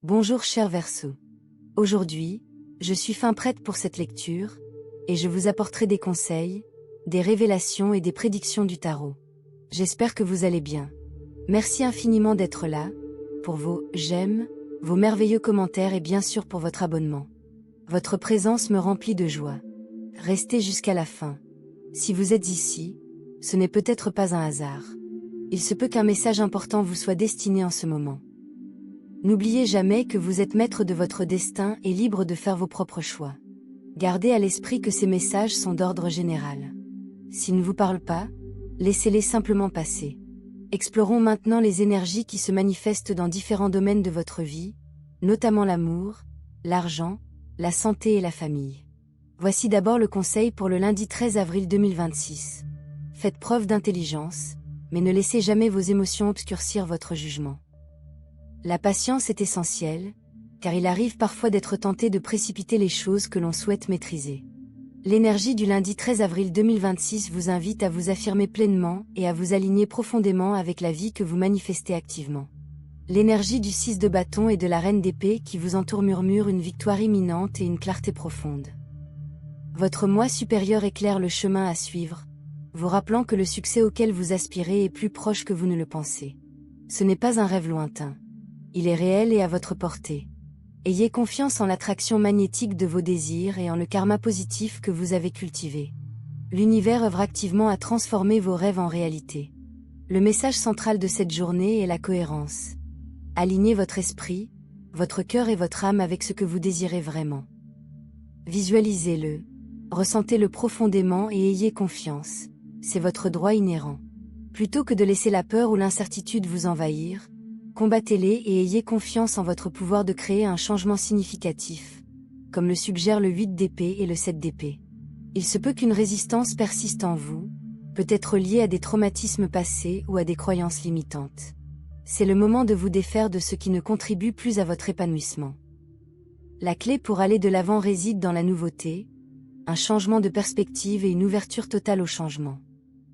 Bonjour cher Verseau. Aujourd'hui, je suis fin prête pour cette lecture, et je vous apporterai des conseils, des révélations et des prédictions du tarot. J'espère que vous allez bien. Merci infiniment d'être là, pour vos « j'aime », vos merveilleux commentaires et bien sûr pour votre abonnement. Votre présence me remplit de joie. Restez jusqu'à la fin. Si vous êtes ici, ce n'est peut-être pas un hasard. Il se peut qu'un message important vous soit destiné en ce moment. N'oubliez jamais que vous êtes maître de votre destin et libre de faire vos propres choix. Gardez à l'esprit que ces messages sont d'ordre général. S'ils ne vous parlent pas, laissez-les simplement passer. Explorons maintenant les énergies qui se manifestent dans différents domaines de votre vie, notamment l'amour, l'argent, la santé et la famille. Voici d'abord le conseil pour le lundi 13 avril 2026. Faites preuve d'intelligence, mais ne laissez jamais vos émotions obscurcir votre jugement. La patience est essentielle, car il arrive parfois d'être tenté de précipiter les choses que l'on souhaite maîtriser. L'énergie du lundi 13 avril 2026 vous invite à vous affirmer pleinement et à vous aligner profondément avec la vie que vous manifestez activement. L'énergie du 6 de bâton et de la reine d'épée qui vous entoure murmure une victoire imminente et une clarté profonde. Votre moi supérieur éclaire le chemin à suivre, vous rappelant que le succès auquel vous aspirez est plus proche que vous ne le pensez. Ce n'est pas un rêve lointain. Il est réel et à votre portée. Ayez confiance en l'attraction magnétique de vos désirs et en le karma positif que vous avez cultivé. L'univers œuvre activement à transformer vos rêves en réalité. Le message central de cette journée est la cohérence. Alignez votre esprit, votre cœur et votre âme avec ce que vous désirez vraiment. Visualisez-le, ressentez-le profondément et ayez confiance, c'est votre droit inhérent. Plutôt que de laisser la peur ou l'incertitude vous envahir, combattez-les et ayez confiance en votre pouvoir de créer un changement significatif, comme le suggèrent le 8 d'épée et le 7 d'épée. Il se peut qu'une résistance persiste en vous, peut-être liée à des traumatismes passés ou à des croyances limitantes. C'est le moment de vous défaire de ce qui ne contribue plus à votre épanouissement. La clé pour aller de l'avant réside dans la nouveauté, un changement de perspective et une ouverture totale au changement.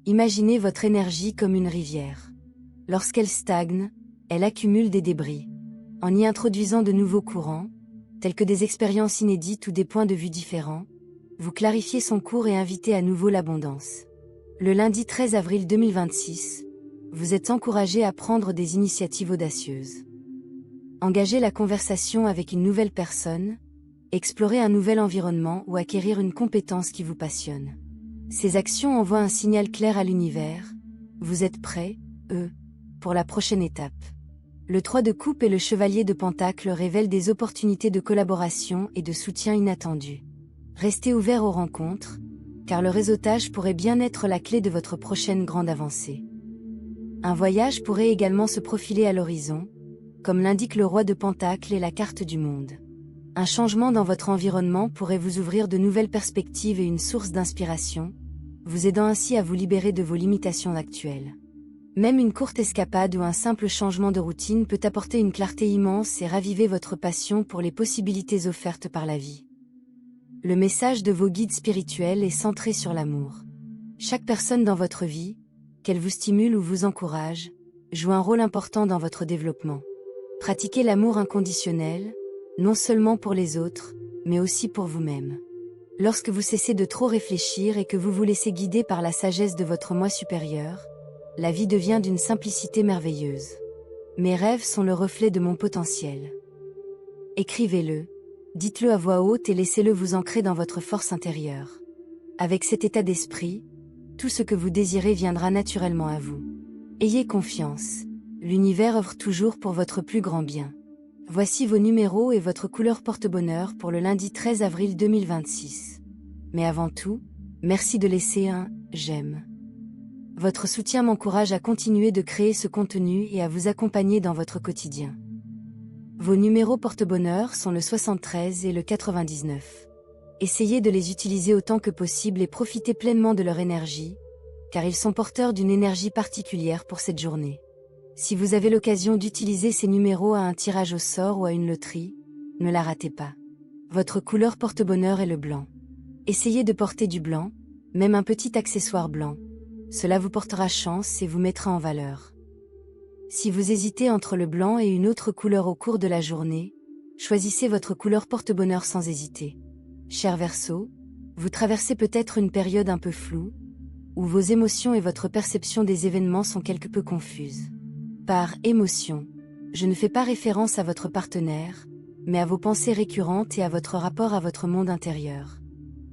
Imaginez votre énergie comme une rivière. Lorsqu'elle stagne, elle accumule des débris. En y introduisant de nouveaux courants, tels que des expériences inédites ou des points de vue différents, vous clarifiez son cours et invitez à nouveau l'abondance. Le lundi 13 avril 2026, vous êtes encouragé à prendre des initiatives audacieuses. Engagez la conversation avec une nouvelle personne, explorez un nouvel environnement ou acquérir une compétence qui vous passionne. Ces actions envoient un signal clair à l'univers, vous êtes prêts, pour la prochaine étape. Le 3 de coupe et le chevalier de pentacle révèlent des opportunités de collaboration et de soutien inattendus. Restez ouvert aux rencontres, car le réseautage pourrait bien être la clé de votre prochaine grande avancée. Un voyage pourrait également se profiler à l'horizon, comme l'indique le roi de pentacle et la carte du monde. Un changement dans votre environnement pourrait vous ouvrir de nouvelles perspectives et une source d'inspiration, vous aidant ainsi à vous libérer de vos limitations actuelles. Même une courte escapade ou un simple changement de routine peut apporter une clarté immense et raviver votre passion pour les possibilités offertes par la vie. Le message de vos guides spirituels est centré sur l'amour. Chaque personne dans votre vie, qu'elle vous stimule ou vous encourage, joue un rôle important dans votre développement. Pratiquez l'amour inconditionnel, non seulement pour les autres, mais aussi pour vous-même. Lorsque vous cessez de trop réfléchir et que vous vous laissez guider par la sagesse de votre moi supérieur, la vie devient d'une simplicité merveilleuse. Mes rêves sont le reflet de mon potentiel. Écrivez-le, dites-le à voix haute et laissez-le vous ancrer dans votre force intérieure. Avec cet état d'esprit, tout ce que vous désirez viendra naturellement à vous. Ayez confiance, l'univers œuvre toujours pour votre plus grand bien. Voici vos numéros et votre couleur porte-bonheur pour le lundi 13 avril 2026. Mais avant tout, merci de laisser un « j'aime ». Votre soutien m'encourage à continuer de créer ce contenu et à vous accompagner dans votre quotidien. Vos numéros porte-bonheur sont le 73 et le 99. Essayez de les utiliser autant que possible et profitez pleinement de leur énergie, car ils sont porteurs d'une énergie particulière pour cette journée. Si vous avez l'occasion d'utiliser ces numéros à un tirage au sort ou à une loterie, ne la ratez pas. Votre couleur porte-bonheur est le blanc. Essayez de porter du blanc, même un petit accessoire blanc. Cela vous portera chance et vous mettra en valeur. Si vous hésitez entre le blanc et une autre couleur au cours de la journée, choisissez votre couleur porte-bonheur sans hésiter. Cher Verseau, vous traversez peut-être une période un peu floue, où vos émotions et votre perception des événements sont quelque peu confuses. Par émotion, je ne fais pas référence à votre partenaire, mais à vos pensées récurrentes et à votre rapport à votre monde intérieur.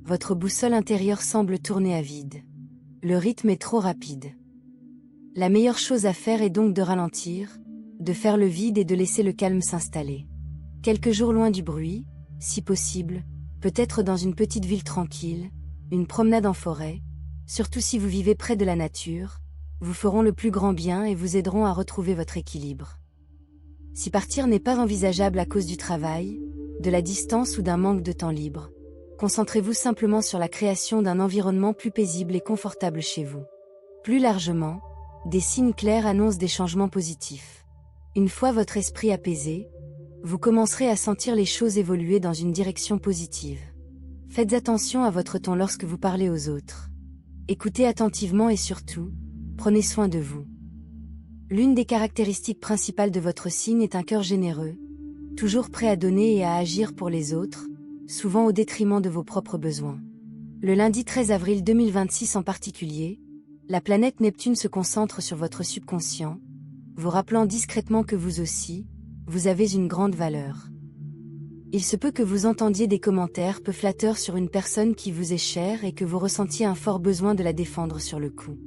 Votre boussole intérieure semble tourner à vide. Le rythme est trop rapide. La meilleure chose à faire est donc de ralentir, de faire le vide et de laisser le calme s'installer. Quelques jours loin du bruit, si possible, peut-être dans une petite ville tranquille, une promenade en forêt, surtout si vous vivez près de la nature, vous feront le plus grand bien et vous aideront à retrouver votre équilibre. Si partir n'est pas envisageable à cause du travail, de la distance ou d'un manque de temps libre, concentrez-vous simplement sur la création d'un environnement plus paisible et confortable chez vous. Plus largement, des signes clairs annoncent des changements positifs. Une fois votre esprit apaisé, vous commencerez à sentir les choses évoluer dans une direction positive. Faites attention à votre ton lorsque vous parlez aux autres. Écoutez attentivement et surtout, prenez soin de vous. L'une des caractéristiques principales de votre signe est un cœur généreux, toujours prêt à donner et à agir pour les autres, souvent au détriment de vos propres besoins. Le lundi 13 avril 2026 en particulier, la planète Neptune se concentre sur votre subconscient, vous rappelant discrètement que vous aussi, vous avez une grande valeur. Il se peut que vous entendiez des commentaires peu flatteurs sur une personne qui vous est chère et que vous ressentiez un fort besoin de la défendre sur le coup.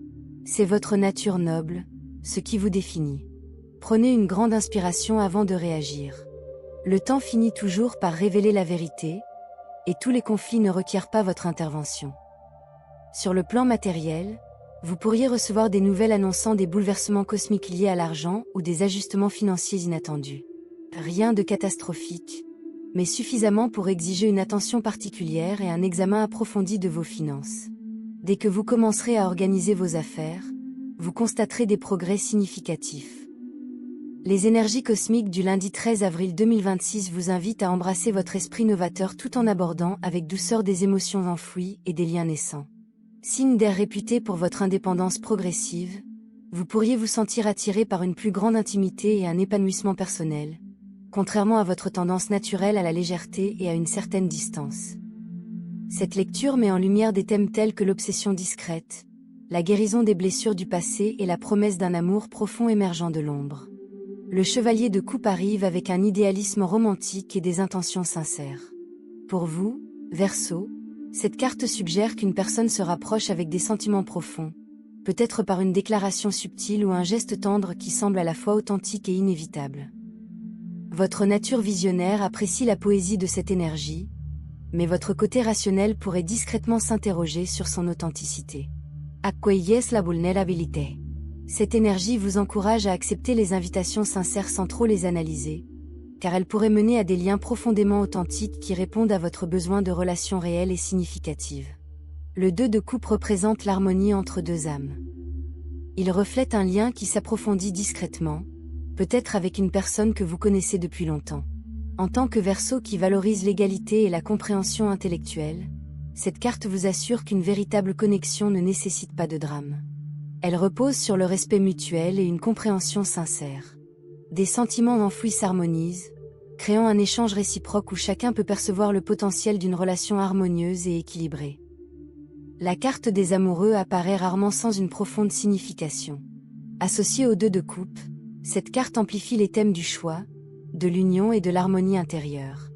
C'est votre nature noble, ce qui vous définit. Prenez une grande inspiration avant de réagir. Le temps finit toujours par révéler la vérité, et tous les conflits ne requièrent pas votre intervention. Sur le plan matériel, vous pourriez recevoir des nouvelles annonçant des bouleversements cosmiques liés à l'argent ou des ajustements financiers inattendus. Rien de catastrophique, mais suffisamment pour exiger une attention particulière et un examen approfondi de vos finances. Dès que vous commencerez à organiser vos affaires, vous constaterez des progrès significatifs. Les énergies cosmiques du lundi 13 avril 2026 vous invitent à embrasser votre esprit novateur tout en abordant avec douceur des émotions enfouies et des liens naissants. Signe d'air réputé pour votre indépendance progressive, vous pourriez vous sentir attiré par une plus grande intimité et un épanouissement personnel, contrairement à votre tendance naturelle à la légèreté et à une certaine distance. Cette lecture met en lumière des thèmes tels que l'obsession discrète, la guérison des blessures du passé et la promesse d'un amour profond émergeant de l'ombre. Le chevalier de coupe arrive avec un idéalisme romantique et des intentions sincères. Pour vous, Verseau, cette carte suggère qu'une personne se rapproche avec des sentiments profonds, peut-être par une déclaration subtile ou un geste tendre qui semble à la fois authentique et inévitable. Votre nature visionnaire apprécie la poésie de cette énergie, mais votre côté rationnel pourrait discrètement s'interroger sur son authenticité. Accueillez la vulnérabilité. Cette énergie vous encourage à accepter les invitations sincères sans trop les analyser, car elles pourraient mener à des liens profondément authentiques qui répondent à votre besoin de relations réelles et significatives. Le 2 de coupe représente l'harmonie entre deux âmes. Il reflète un lien qui s'approfondit discrètement, peut-être avec une personne que vous connaissez depuis longtemps. En tant que Verseau qui valorise l'égalité et la compréhension intellectuelle, cette carte vous assure qu'une véritable connexion ne nécessite pas de drame. Elle repose sur le respect mutuel et une compréhension sincère. Des sentiments enfouis s'harmonisent, créant un échange réciproque où chacun peut percevoir le potentiel d'une relation harmonieuse et équilibrée. La carte des amoureux apparaît rarement sans une profonde signification. Associée aux 2 de coupe, cette carte amplifie les thèmes du choix, de l'union et de l'harmonie intérieure.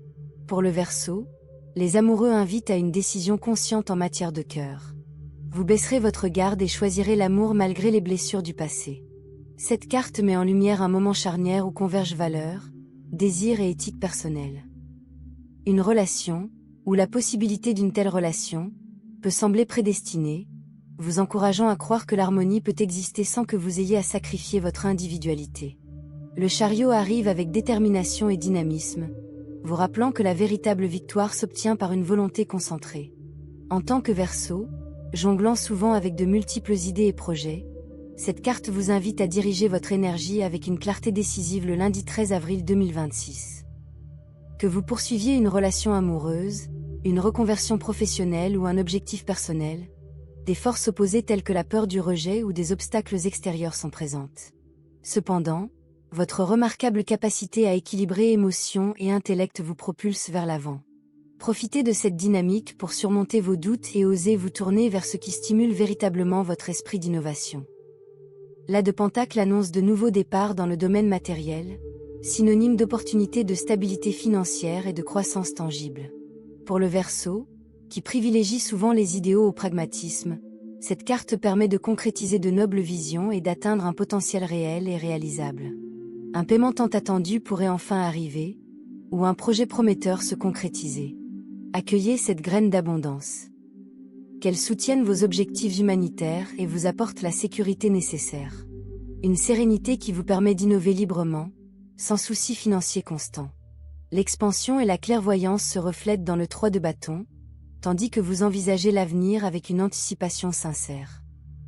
Pour le Verseau, les amoureux invitent à une décision consciente en matière de cœur. Vous baisserez votre garde et choisirez l'amour malgré les blessures du passé. Cette carte met en lumière un moment charnière où convergent valeurs, désirs et éthique personnelle. Une relation, ou la possibilité d'une telle relation, peut sembler prédestinée, vous encourageant à croire que l'harmonie peut exister sans que vous ayez à sacrifier votre individualité. Le chariot arrive avec détermination et dynamisme, vous rappelant que la véritable victoire s'obtient par une volonté concentrée. En tant que Verseau, jonglant souvent avec de multiples idées et projets, cette carte vous invite à diriger votre énergie avec une clarté décisive le lundi 13 avril 2026. Que vous poursuiviez une relation amoureuse, une reconversion professionnelle ou un objectif personnel, des forces opposées telles que la peur du rejet ou des obstacles extérieurs sont présentes. Cependant, Votre remarquable capacité à équilibrer émotions et intellect vous propulse vers l'avant. Profitez de cette dynamique pour surmonter vos doutes et oser vous tourner vers ce qui stimule véritablement votre esprit d'innovation. L'As de Pentacle annonce de nouveaux départs dans le domaine matériel, synonyme d'opportunités de stabilité financière et de croissance tangible. Pour le Verseau, qui privilégie souvent les idéaux au pragmatisme, cette carte permet de concrétiser de nobles visions et d'atteindre un potentiel réel et réalisable. Un paiement tant attendu pourrait enfin arriver, ou un projet prometteur se concrétiser. Accueillez cette graine d'abondance. Qu'elle soutienne vos objectifs humanitaires et vous apporte la sécurité nécessaire. Une sérénité qui vous permet d'innover librement, sans souci financier constant. L'expansion et la clairvoyance se reflètent dans le 3 de bâton, tandis que vous envisagez l'avenir avec une anticipation sincère.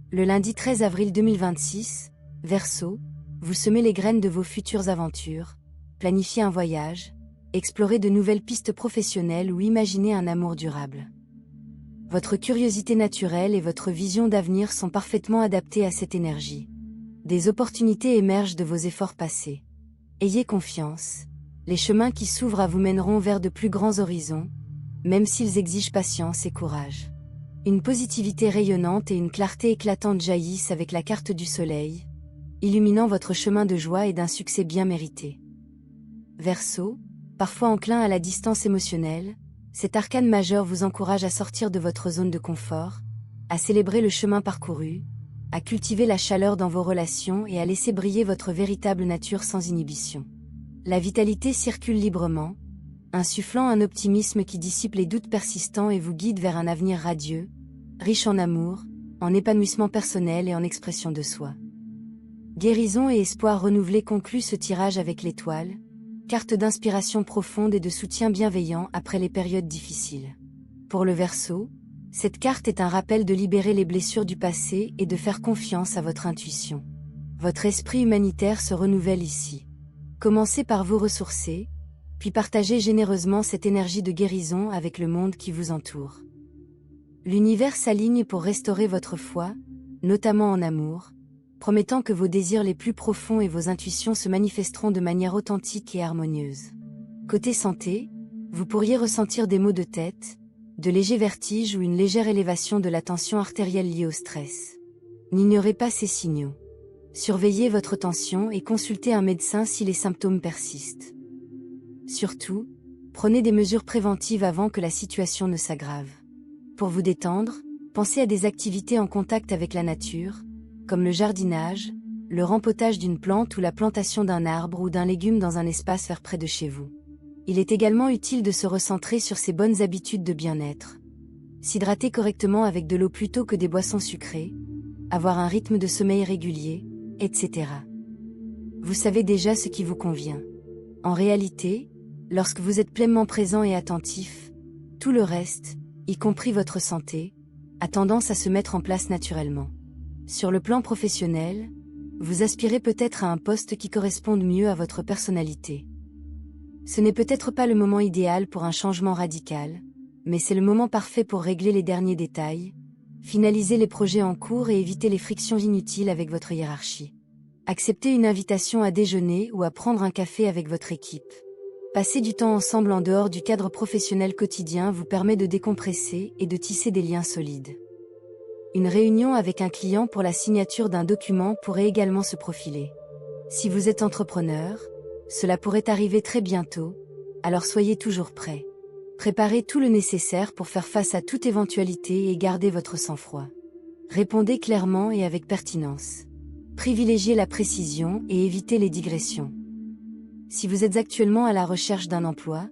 Le lundi 13 avril 2026, Verseau, vous semez les graines de vos futures aventures, planifiez un voyage, explorez de nouvelles pistes professionnelles ou imaginez un amour durable. Votre curiosité naturelle et votre vision d'avenir sont parfaitement adaptées à cette énergie. Des opportunités émergent de vos efforts passés. Ayez confiance, les chemins qui s'ouvrent à vous mèneront vers de plus grands horizons, même s'ils exigent patience et courage. Une positivité rayonnante et une clarté éclatante jaillissent avec la carte du soleil, illuminant votre chemin de joie et d'un succès bien mérité. Verseau, parfois enclin à la distance émotionnelle, cet arcane majeur vous encourage à sortir de votre zone de confort, à célébrer le chemin parcouru, à cultiver la chaleur dans vos relations et à laisser briller votre véritable nature sans inhibition. La vitalité circule librement, insufflant un optimisme qui dissipe les doutes persistants et vous guide vers un avenir radieux, riche en amour, en épanouissement personnel et en expression de soi. Guérison et espoir renouvelé concluent ce tirage avec l'étoile, carte d'inspiration profonde et de soutien bienveillant après les périodes difficiles. Pour le Verseau, cette carte est un rappel de libérer les blessures du passé et de faire confiance à votre intuition. Votre esprit humanitaire se renouvelle ici. Commencez par vous ressourcer, puis partagez généreusement cette énergie de guérison avec le monde qui vous entoure. L'univers s'aligne pour restaurer votre foi, notamment en amour, promettant que vos désirs les plus profonds et vos intuitions se manifesteront de manière authentique et harmonieuse. Côté santé, vous pourriez ressentir des maux de tête, de légers vertiges ou une légère élévation de la tension artérielle liée au stress. N'ignorez pas ces signaux. Surveillez votre tension et consultez un médecin si les symptômes persistent. Surtout, prenez des mesures préventives avant que la situation ne s'aggrave. Pour vous détendre, pensez à des activités en contact avec la nature, comme le jardinage, le rempotage d'une plante ou la plantation d'un arbre ou d'un légume dans un espace vert près de chez vous. Il est également utile de se recentrer sur ses bonnes habitudes de bien-être. S'hydrater correctement avec de l'eau plutôt que des boissons sucrées, avoir un rythme de sommeil régulier, etc. Vous savez déjà ce qui vous convient. En réalité, lorsque vous êtes pleinement présent et attentif, tout le reste, y compris votre santé, a tendance à se mettre en place naturellement. Sur le plan professionnel, vous aspirez peut-être à un poste qui corresponde mieux à votre personnalité. Ce n'est peut-être pas le moment idéal pour un changement radical, mais c'est le moment parfait pour régler les derniers détails, finaliser les projets en cours et éviter les frictions inutiles avec votre hiérarchie. Accepter une invitation à déjeuner ou à prendre un café avec votre équipe. Passer du temps ensemble en dehors du cadre professionnel quotidien vous permet de décompresser et de tisser des liens solides. Une réunion avec un client pour la signature d'un document pourrait également se profiler. Si vous êtes entrepreneur, cela pourrait arriver très bientôt, alors soyez toujours prêt. Préparez tout le nécessaire pour faire face à toute éventualité et gardez votre sang-froid. Répondez clairement et avec pertinence. Privilégiez la précision et évitez les digressions. Si vous êtes actuellement à la recherche d'un emploi,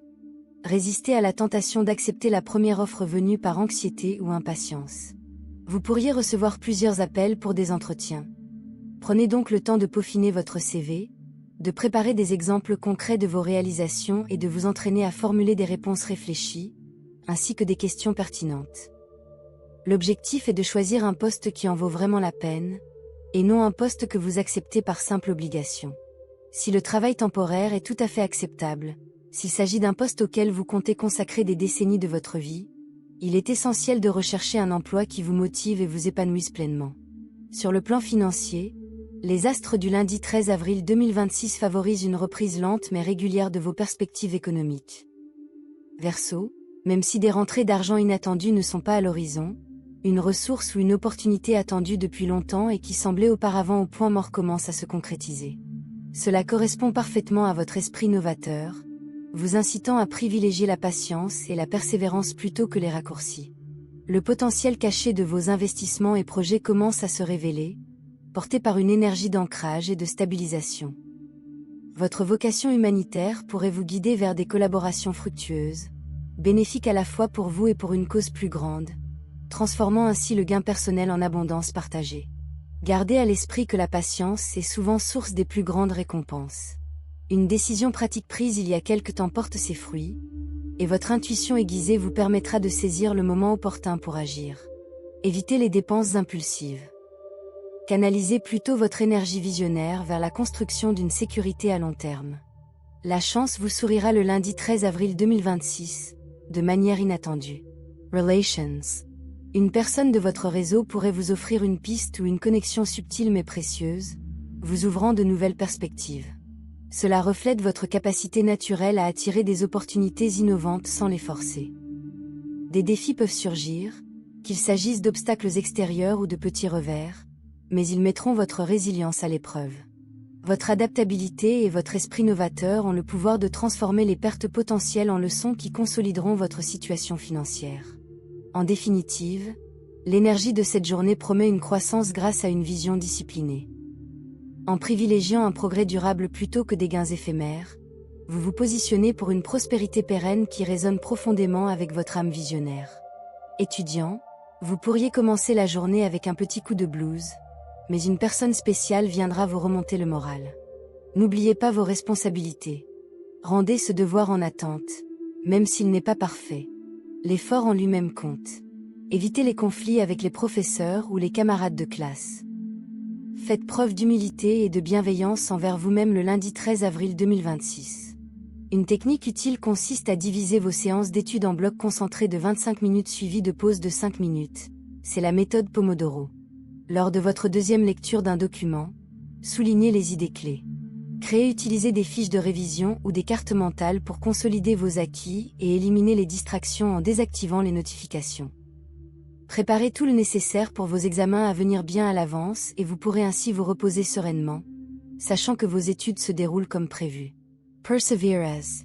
résistez à la tentation d'accepter la première offre venue par anxiété ou impatience. Vous pourriez recevoir plusieurs appels pour des entretiens. Prenez donc le temps de peaufiner votre CV, de préparer des exemples concrets de vos réalisations et de vous entraîner à formuler des réponses réfléchies, ainsi que des questions pertinentes. L'objectif est de choisir un poste qui en vaut vraiment la peine, et non un poste que vous acceptez par simple obligation. Si le travail temporaire est tout à fait acceptable, s'il s'agit d'un poste auquel vous comptez consacrer des décennies de votre vie, il est essentiel de rechercher un emploi qui vous motive et vous épanouisse pleinement. Sur le plan financier, Les astres du lundi 13 avril 2026 favorisent une reprise lente mais régulière de vos perspectives économiques. Verseau, même si des rentrées d'argent inattendues ne sont pas à l'horizon, une ressource ou une opportunité attendue depuis longtemps et qui semblait auparavant au point mort commence à se concrétiser. Cela correspond parfaitement à votre esprit novateur, vous incitant à privilégier la patience et la persévérance plutôt que les raccourcis. Le potentiel caché de vos investissements et projets commence à se révéler, porté par une énergie d'ancrage et de stabilisation. Votre vocation humanitaire pourrait vous guider vers des collaborations fructueuses, bénéfiques à la fois pour vous et pour une cause plus grande, transformant ainsi le gain personnel en abondance partagée. Gardez à l'esprit que la patience est souvent source des plus grandes récompenses. Une décision pratique prise il y a quelque temps porte ses fruits, et votre intuition aiguisée vous permettra de saisir le moment opportun pour agir. Évitez les dépenses impulsives. Canalisez plutôt votre énergie visionnaire vers la construction d'une sécurité à long terme. La chance vous sourira le lundi 13 avril 2026, de manière inattendue. Relations. Une personne de votre réseau pourrait vous offrir une piste ou une connexion subtile mais précieuse, vous ouvrant de nouvelles perspectives. Cela reflète votre capacité naturelle à attirer des opportunités innovantes sans les forcer. Des défis peuvent surgir, qu'il s'agisse d'obstacles extérieurs ou de petits revers, mais ils mettront votre résilience à l'épreuve. Votre adaptabilité et votre esprit novateur ont le pouvoir de transformer les pertes potentielles en leçons qui consolideront votre situation financière. En définitive, l'énergie de cette journée promet une croissance grâce à une vision disciplinée. En privilégiant un progrès durable plutôt que des gains éphémères, vous vous positionnez pour une prospérité pérenne qui résonne profondément avec votre âme visionnaire. Étudiant, vous pourriez commencer la journée avec un petit coup de blues, mais une personne spéciale viendra vous remonter le moral. N'oubliez pas vos responsabilités. Rendez ce devoir en attente, même s'il n'est pas parfait. L'effort en lui-même compte. Évitez les conflits avec les professeurs ou les camarades de classe. Faites preuve d'humilité et de bienveillance envers vous-même le lundi 13 avril 2026. Une technique utile consiste à diviser vos séances d'études en blocs concentrés de 25 minutes suivies de pauses de 5 minutes. C'est la méthode Pomodoro. Lors de votre deuxième lecture d'un document, soulignez les idées clés. Utilisez des fiches de révision ou des cartes mentales pour consolider vos acquis et éliminer les distractions en désactivant les notifications. Préparez tout le nécessaire pour vos examens à venir bien à l'avance et vous pourrez ainsi vous reposer sereinement, sachant que vos études se déroulent comme prévu. Perseverance.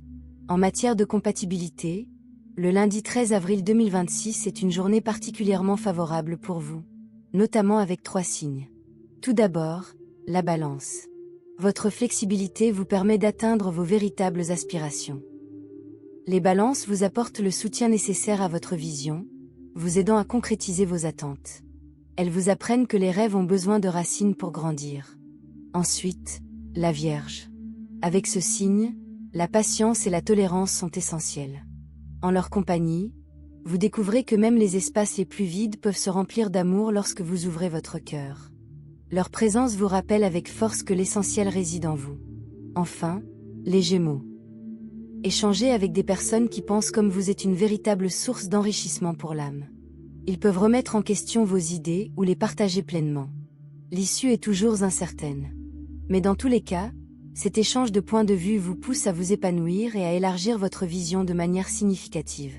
En matière de compatibilité, le lundi 13 avril 2026 est une journée particulièrement favorable pour vous, notamment avec 3 signes. Tout d'abord, la Balance. Votre flexibilité vous permet d'atteindre vos véritables aspirations. Les balances vous apportent le soutien nécessaire à votre vision, vous aidant à concrétiser vos attentes. Elles vous apprennent que les rêves ont besoin de racines pour grandir. Ensuite, la Vierge. Avec ce signe, la patience et la tolérance sont essentielles. En leur compagnie, vous découvrez que même les espaces les plus vides peuvent se remplir d'amour lorsque vous ouvrez votre cœur. Leur présence vous rappelle avec force que l'essentiel réside en vous. Enfin, les Gémeaux. Échanger avec des personnes qui pensent comme vous est une véritable source d'enrichissement pour l'âme. Ils peuvent remettre en question vos idées ou les partager pleinement. L'issue est toujours incertaine. Mais dans tous les cas, cet échange de points de vue vous pousse à vous épanouir et à élargir votre vision de manière significative.